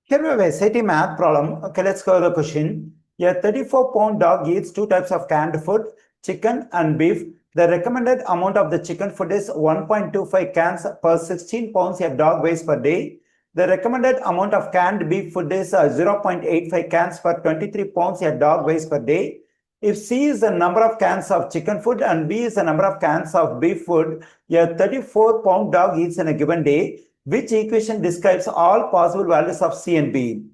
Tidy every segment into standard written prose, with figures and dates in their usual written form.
Here we have a SAT math problem. Okay, let's go to the question. A 34-pound dog eats two types of canned food, chicken and beef. The recommended amount of the chicken food is 1.25 cans per 16 pounds a dog weighs per day. The recommended amount of canned beef food is 0.85 cans per 23 pounds a dog weighs per day. If C is the number of cans of chicken food and B is the number of cans of beef food a 34-pound dog eats in a given day, which equation describes all possible values of C and B?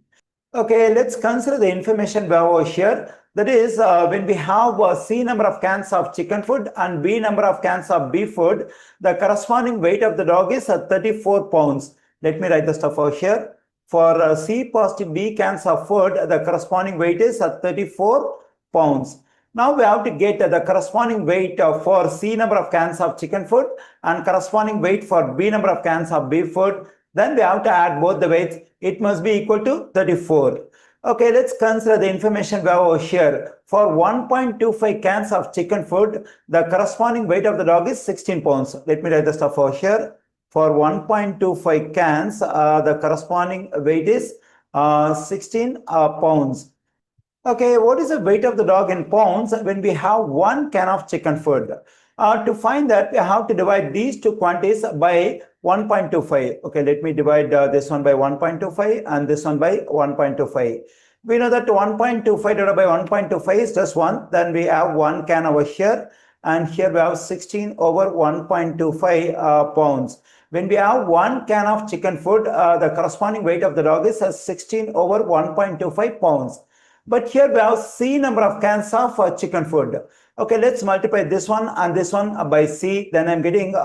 Okay, let's consider the information we have over here. That is, when we have C number of cans of chicken food and B number of cans of beef food, the corresponding weight of the dog is 34 pounds. Let me write the stuff over here. For C positive B cans of food, the corresponding weight is 34 pounds. Now we have to get the corresponding weight for C number of cans of chicken food and corresponding weight for B number of cans of beef food. Then we have to add both the weights. It must be equal to 34. Okay, let's consider the information we have over here. For 1.25 cans of chicken food, the corresponding weight of the dog is 16 pounds. Let me write the stuff over here. For 1.25 cans, the corresponding weight is 16 pounds. Okay, what is the weight of the dog in pounds when we have 1 can of chicken food? To find that, we have to divide these two quantities by 1.25. Okay, let me divide this one by 1.25 and this one by 1.25. We know that 1.25 divided by 1.25 is just 1. Then we have 1 can over here. And here we have 16 over 1.25 pounds. When we have 1 can of chicken food, the corresponding weight of the dog is 16 over 1.25 pounds. But here we have C number of cans of chicken food. Okay, let's multiply this one and this one by C. Then I'm getting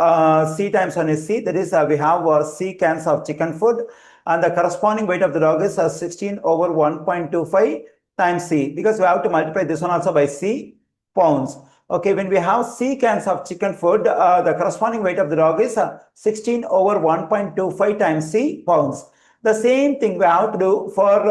C times 1 is C. That is, we have C cans of chicken food. And the corresponding weight of the dog is 16 over 1.25 times C. Because we have to multiply this one also by C pounds. Okay, when we have C cans of chicken food, the corresponding weight of the dog is 16 over 1.25 times C pounds. The same thing we have to do for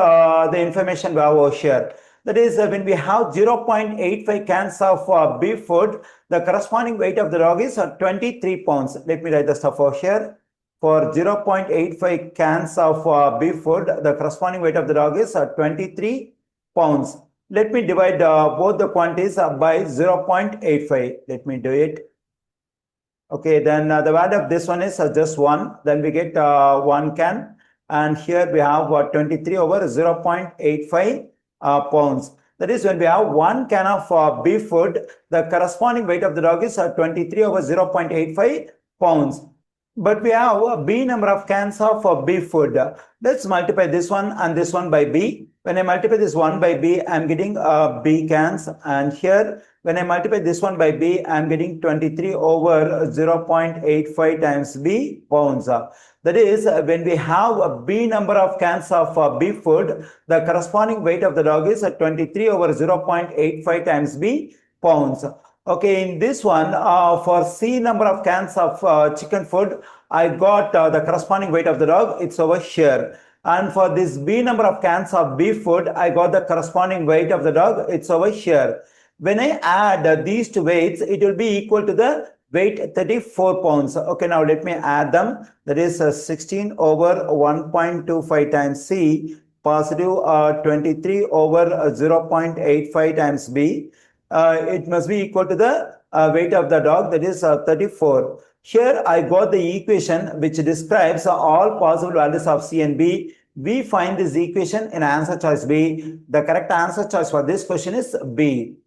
the information we have over here. That is, when we have 0.85 cans of beef food, the corresponding weight of the dog is 23 pounds. Let me write the stuff over here. For 0.85 cans of beef food, the corresponding weight of the dog is 23 pounds. Let me divide both the quantities by 0.85. Let me do it. Okay, then the value of this one is just 1. Then we get 1 can. And here we have 23 over 0.85 pounds. That is, when we have 1 can of beef food, the corresponding weight of the dog is 23 over 0.85 pounds. But we have a B number of cans of beef food. Let's multiply this one and this one by B. When I multiply this one by B, I'm getting B cans. And here, when I multiply this one by B, I'm getting 23 over 0.85 times B pounds. That is, when we have a B number of cans of beef food, the corresponding weight of the dog is 23 over 0.85 times B pounds. Okay, in this one, for C number of cans of chicken food, I got the corresponding weight of the dog. It's over here. And for this B number of cans of beef food, I got the corresponding weight of the dog. It's over here. When I add these two weights, it will be equal to the weight 34 pounds. Okay, now let me add them. That is 16 over 1.25 times C, positive 23 over 0.85 times B. It must be equal to the weight of the dog, that is 34. Here I got the equation which describes all possible values of C and B. We find this equation in answer choice B. The correct answer choice for this question is B.